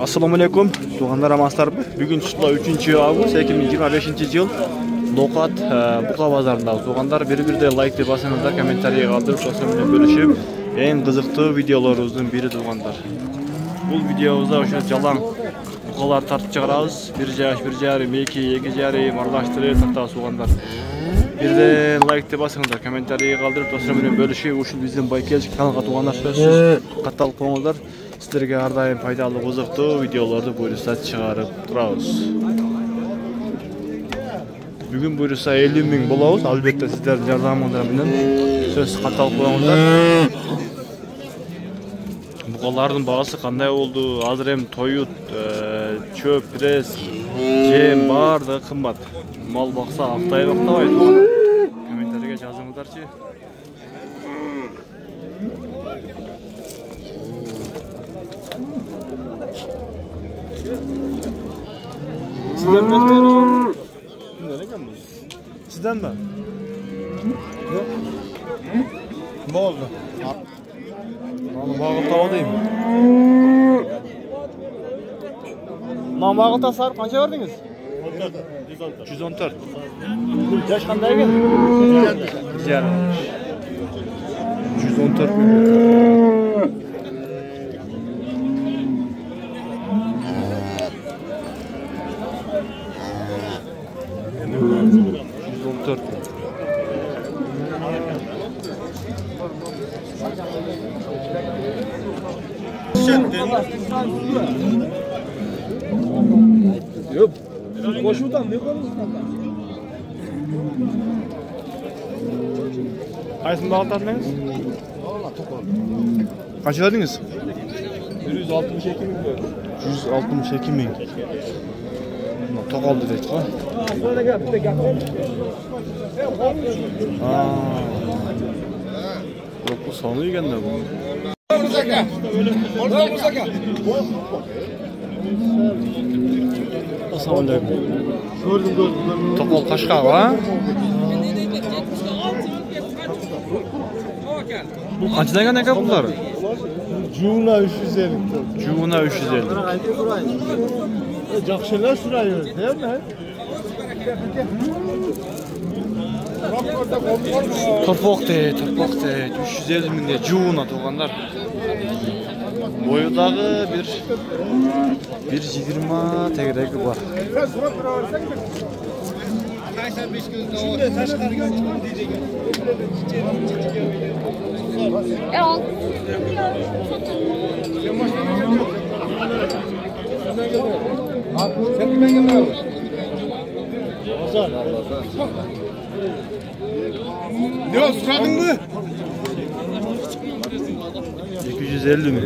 Assalomu alaykum, tuğanlar amaslar. Bugün 3 avgust 2025 yıl. Loqat Buqa bazarında tuğanlar bir-birde like deb basыңыздар, kommentariya qoldirib, so'zlar bilan bölüşüp eng qiziqli videolarimizdan biri tuğanlar. Bu videomuzda o'sha jalan buqalar tartib chiqaramiz. 1,5, 2,5 aralashtirib tartamiz tuğanlar. Bir de like deb basыңыздар, kommentariya qoldirib, so'zlar bilan bölüşüp, o'sha bizning Baykelchik kanalga tuğanlar so'zsiz qatal qo'ngizlar. Sizlerge her daim faydalı, qiziqli videolarni buyursa chiqarib turamiz. Bugün buyursa 50 ming bo'lamiz. Albatta sizlarning yordamingizlar bilan so'z qatal qo'yingizlar. Buqalarning бағасы qanday oldu? Hozir ham toyut, çöp, pres, jem bardi qimmat. Mal baqsa haftaga vaqtlaydi. Kommentarga yozingizlarchi. Sizden mi? Sizden mi? Yok. Ne oldu? Lan bağıl tavadayım. Lan bağıl tasar kaça verdiniz? 114. Yaş kanday geldi? Güzel. 114 bin. Yok. Koşudan ne konuşuyorsun? Kaysını dağıtardınız? Kaç verdiniz? 162 bin. 162 bin. Tok aldı dedik ha. Yok bu sonu yiyen de bu. Assalamualaikum. Gördüm. Tokol kaçka ha? Bu kaçdan gelen ne bunlar? Cuna 350. Cuna 350. Жақшылар сұрайды, değil mi? Torpaqte, 350 mingde Cuna tuğanlar. Boyudağı bir 20 tegregi var. Sen kimden geldin abi? Ozan. Ne o suradın mı? 250 mi?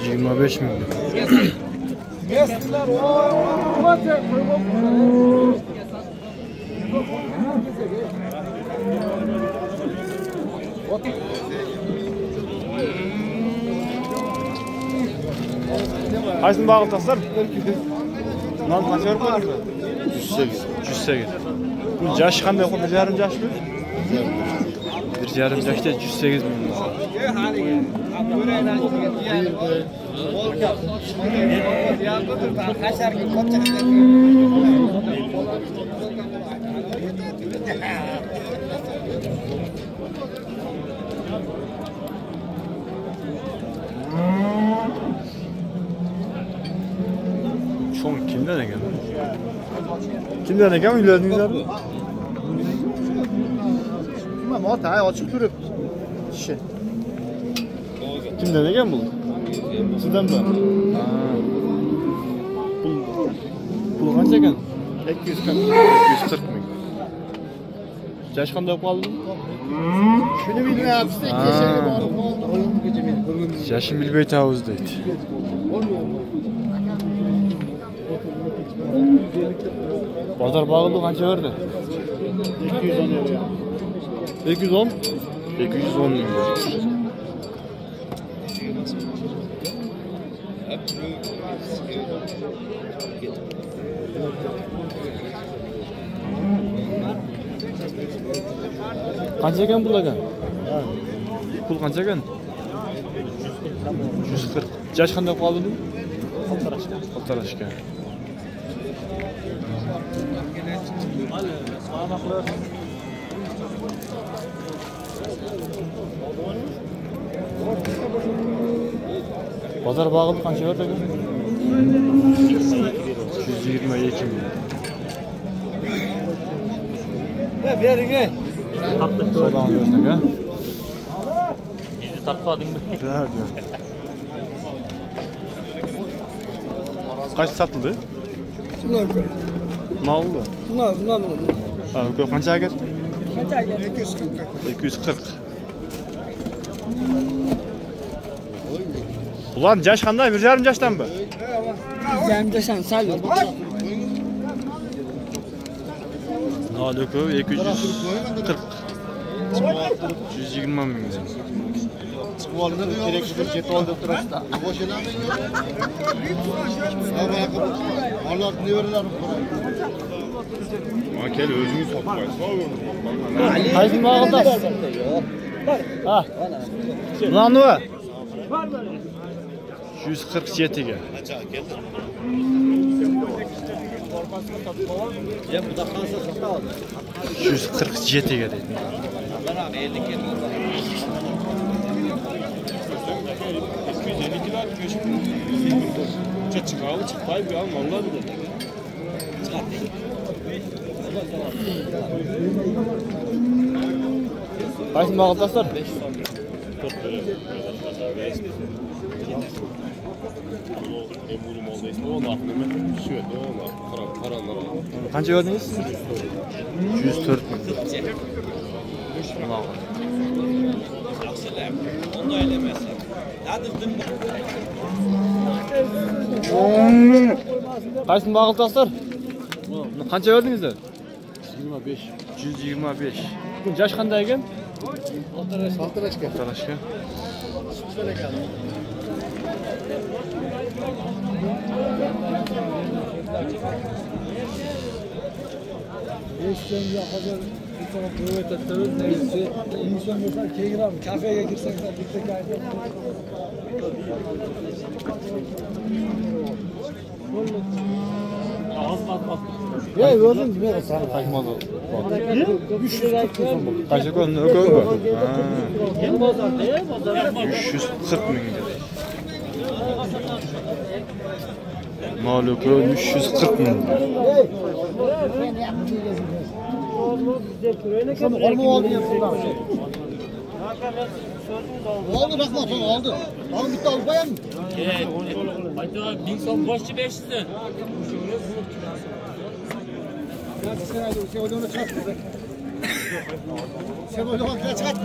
125 mi? Kaysın bağlı taslar? Lan kaç var mı? 108. Bu yaş kanday okul? 1,5 yaş mı? 1,5 yaşta 108 bin. Çoğun kimden geldi? Kimden geldi? Ülerdiniz abi? Ama ta açık durup. Şey. Kimden geldi bu? Sizden mi? Pul kaç ekan? 240. 240 ming. Yaş qanday qoldi? Shuni bilmayapsiz, kechagi borib qoldi. Oyimgacha men ko'rganman. Yashim bilmay tavuz deydi. Bozor bağlı qancha berdi? 210. 210? 210 ming. Qancha ekan pul ekan? Pul qancha ekan? 140. Yaş qanday qoldi bu? Qaltarashga. Bozor bağlı qancha berdi ekan? 122 ming. Beringe. Sodan diyorsun ha? Bizi tatmadın mı? Ver diyor. Kaç satıldı? Ne oldu? Bunlar. Abi kaça geldi? Kaça geldi? 240. Ulan yaş qanday? 1,5 yaşdan mı? Cemde sen sal. Ne oldu ki? 240. 120 ming. Çıkıvalını gerekli bir jet oldu turasta. Boşuna mı? Allah ne verirler? Akel özünü sokmayız. Haydi mağılda. Ha. Ulan ne? 147 ge. Ya bu da kansa sata aldı. 147 ge dedi. Ben abi 50 kilo. 252 lira köşk. Çıkalı çıkmayı bir an vallahi bir de. Qaysi mağıldaslar? Emurum oldu işte o laf mı? Şöyle o laf. Karanlar. Qancha verdingiz? 104 ming. Ulan. Onu eylemez. Hadi Qaysi mağıldaslar? Qancha verdingizlar? 25. 125. Bu yaş qanday ekan? Saltıraşka. Qaltarashga. Eşkence hazır. Bir tane kuvvet ettirir. Neyse. İnsan mesela keygram. Kafeye girsen de bir tek ayda. Ya gördün mü? Qaymalı. 3 lira koyalım. Qancha ko'rindi? O'ko'mi? Hem bozorda ya bozorda. 340 ming dedi. Maluku 340 ming. Sana olma oldu ya bundan. Oldu Rahmat onu aldı. Al bitti al koyalım. Evet. Haydi 1000 son boşçu 500. Sen hadi sen onu çıkart. Sen onu çıkart.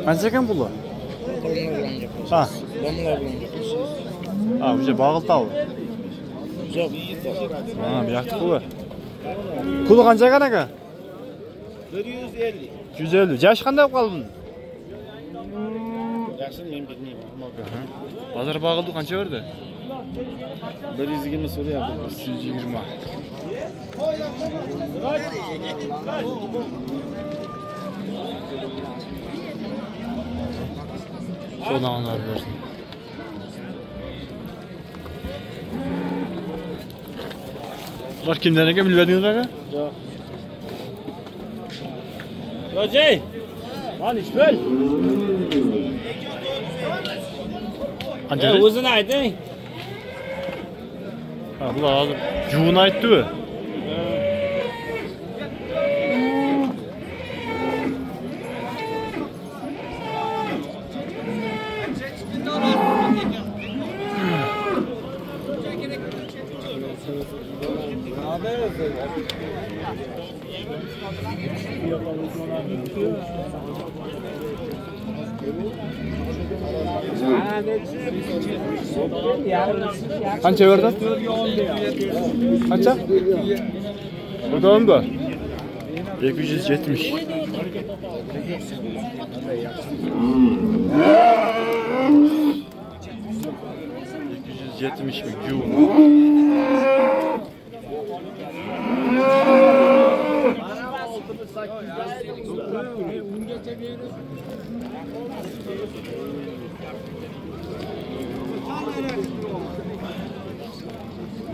Qancha ekan puli? Ha. Ha, bu bağıltau. Ha, bir yaktık bu. Puli qancha ekan aka? 150. 150. Yaş qanday qoldi bunun? Yaşın men bilmeyim. Bozor bağıldı qancha berdi? 120 so'rayapti. 120. Sodanlar versin. Bunlar kimden eken bilmediniz aka? Hocay. Lan iş böl. Qancha? O'zini ayting. Ha, bular hozir juvini aytdi-ku. Qancha verdin? Qancha? Bakalım da. 270. 270 mi?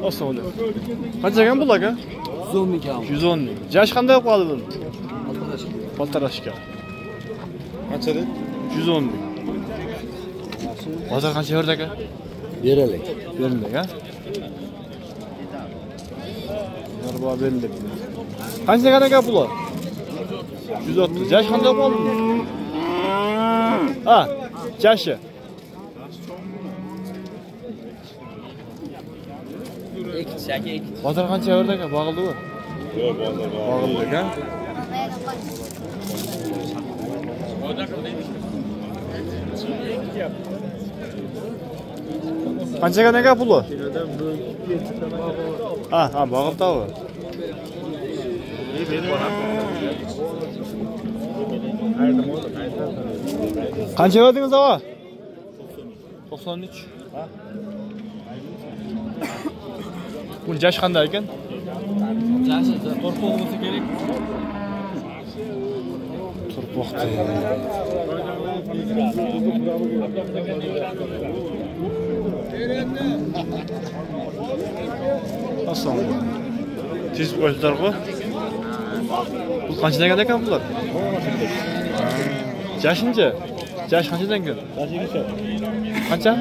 Olsun öyle. Kaç ekan bu aka? 110 ming ham. 110 ming. Yaş qanday qoldi buni? Poltarashka. Qancha deb? 110 ming. Bozor qancha berdi aka? Beraylik. Berildi ha? Narba berildi. Qancha ekan aka puli? 130. Yaş qanday qoldi? Ha, yaşı. Bozor qancha berdi aka? Bag'ildi bu. Yo'q, bozor bor. Bag'ildi ha? Qancha ekan aka puli? Ha, bag'ildi bu. Qancha verdingiz ava? 93. Ha? Bu yaş qanday ekan? Yaşı torpoq bo'lsa kerak. Turpoqda. Aslan. Siz qo'ydilar ku? Bu qanchadan ekan bular? Yaşınca? Yaş qanchadan ekan? Qancha?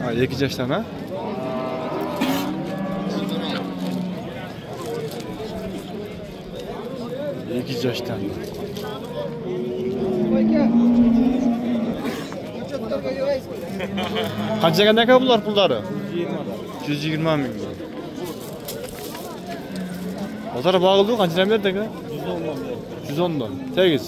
Ha, 2 yaşdan ha? İki yaşdan. Qanchaga naka bular pullari? 120 ming. Bozor bag'ildi, qanchadan berdi aka? 110 dan. Tegiz.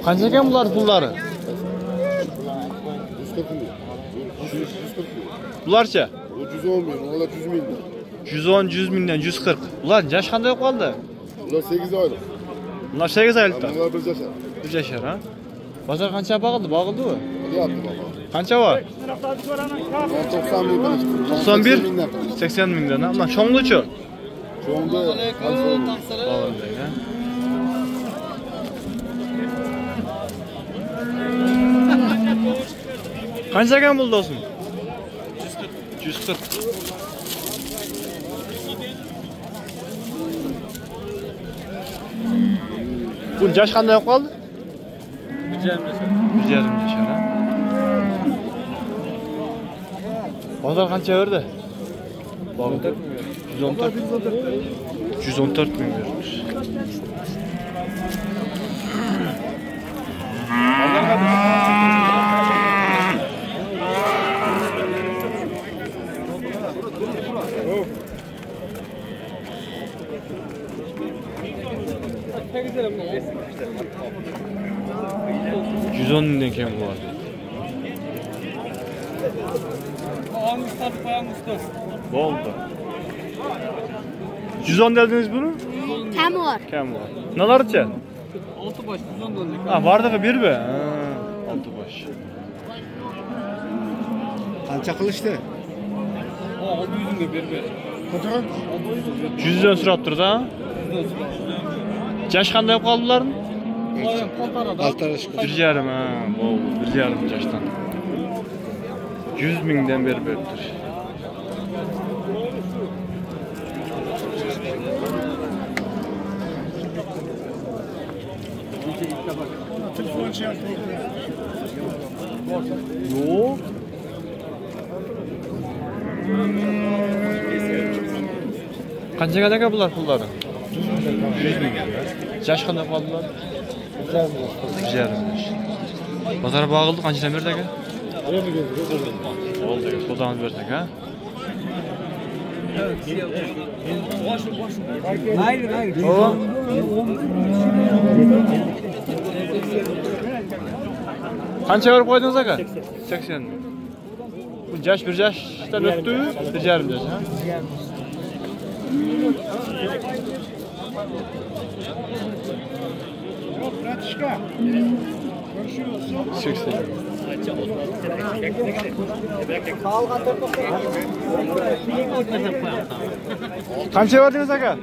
Qancha ekan bular pullari? 140 ming. 140 ming. Bularcha? O 110 ming, ular 100 ming. 110 mingdan 140. Ular yaş qanday qoldi? Ular 8 oylik. Ular 8 oylikda. Ular 1 yashar. 1 yashar ha? Bozor qancha bag'ildi? Bag'ildi-ku? Deyapti baba. Qancha bor? 90 ming qilishdi. 91 80 mingdan ha. Ular cho'ngluchi. Cho'ngda Bag'ildi ha. Qancha ekan bu do'stim? 140. 140. Bu yaş qanday qoldi? 1,5 yashar ha. Bozor qancha berdi? Bag'ildi. 114. 114 ming berdi. Yüzon mingdan keyin bo'ladi. Bo'ldi. 110 dediniz bunu? Kam var. Kam var. Nelarcha? 6 boş 110 dollar. Ha, vardı bir be. Ha, 6 boş. Qancha qilishdi? 600 ming berber. Qancha? 100 dan so'rab turdi ha? Yaş qanday qoldilar? Altarashka. 1,5 ha, bo'ldi. 1,5 yaşdan. 100 mingdan beribdir. Yok. Qanchaga aka bular pullari? 100 ming. Yaş qanday qoldilar? 1,5 yaş. Pazar bağıldı qanchadan berdi aka? Oldu aka, sodani berdi aka. Hayır, hayır. O. Qancha berib qo'ydingiz aka? 80. Bu yaş bir yaşdan o'tdi, 1,5 yaş, ha? Bratishka. Görüşürüz. 80. Qancha verdingiz aka?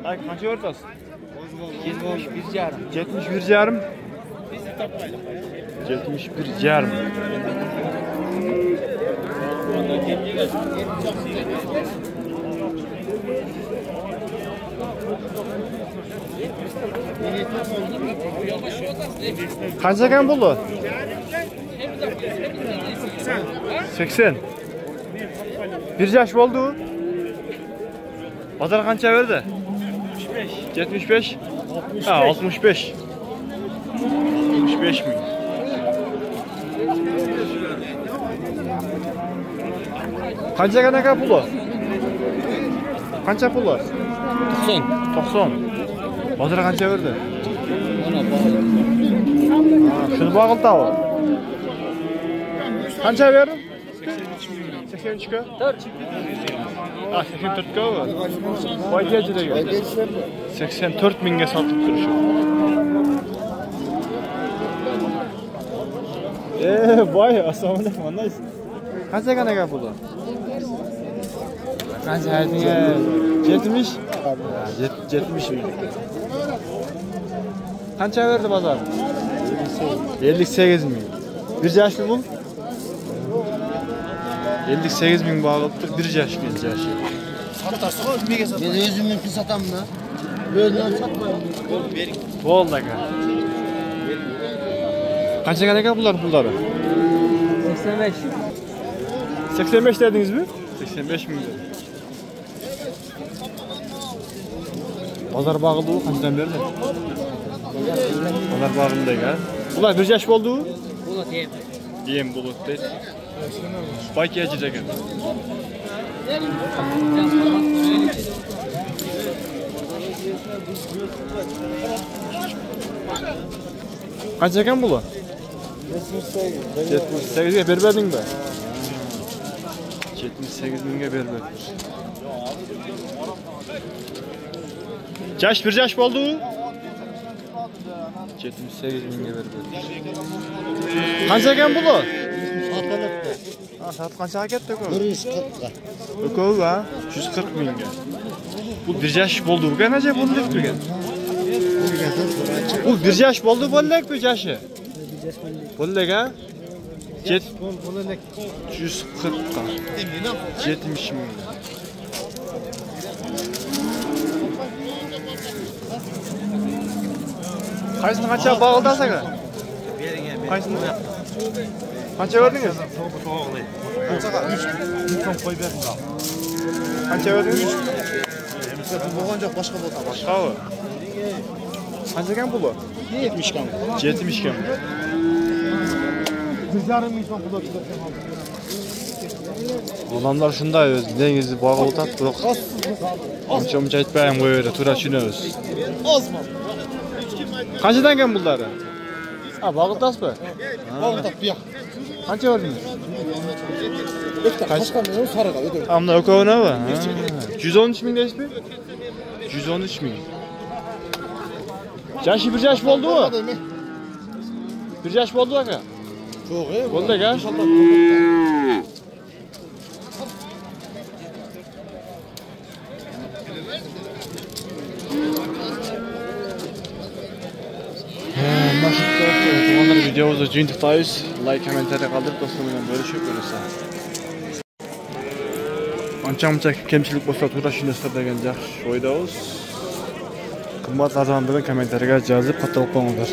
Ay, qancha verdingiz? 71,5. 71,5. Qancha ekan bo'ldi? 80. Bir yaş oldu. Pazar qancha berdi? 75. Ha, 65. 65 ming. Qancha ekan aka puli? Qancha puli? 90. Pazar qancha berdi? Şunu bağıldı. Qancha berdin? 83 ga? 4. Ha, 84 ga var. Voyga jiraga. 84 mingga sotib turishdi. Voy, assalomu alaykum, qandaysiz? Qancha ekan aka puli? Qancha aytdingiz? 70? 70 ming. Qancha berdi bozor? 58 ming. Bir yaşlı bu? 58 ming bağlıptır, bir yaş genç yaşı. Satarsa o niye satar? Ben özüm mümkün satam da. Böyle satmayayım. Oldu aka. Kaç aka bunlar pulları? 85. 85 dediniz mi? 85 ming. Pazar bağıldı o, kaçtan berdi? Pazar bağıldı aka. Bunlar bir yaş oldu? Bulut yem. Yem bulut deydi. Bayki acıcak aka. Kaç ekan bulu? 78'e berberdin mi? 78 mingga berberdi. Yaş bir yaş oldu. 78 mingga berberdi. Qancha ekan bulu? Satalıkta. Ha, sat qanchaga ketdi ku? 140'a. Ökov ha, 140 mingga. Bu bir yaş oldu bu qanacha bo'ldi turgan? Bu bir yaş oldu bo'ldi bu yaşı. Bo'ldi ha? 140 ga. 70 ming. Qaysini qancha bağıldasan aka? Qaysini? Qancha verdingiz? Qanchaga? 3 so'm qo'yib berdim. Qancha verdingiz? Bu bo'lgan joq boshqa bo'lsa. Boshqami? Qancha ekan puli? 70 kan. 70 ga. 1,5 ming so'm pul o'tdi. Odamlar shunday o'z dengizni bog'i o'tadi, biroq uncha aytmayman qo'yaveradi, to'ra tushunamiz. Ozmi? Qanchadan ekan pullari? Ha, bog'iltasizmi? Bog'da bu yoq. Qancha verdingiz? Boshqa men sariga o'tirdim. Amna o'kovnami? 113 ming deysizmi? 113 ming. Yaşı bir yaş oldu mu? Bir yaş oldu aka. Yo'q, Bo'ldi aka. Tuğanlar videomuzu jo'natamiz. Like, kommentariy qoldirib, do'stlar bilan bo'lishib ko'rasiz. Ancha-muncha kamchilik bo'lsa, to'g'ri tushunasizlar degan yaxshi o'ydamiz. Qimmat arzon bilan kommentariyaga yozib, qattiq qo'yinglar.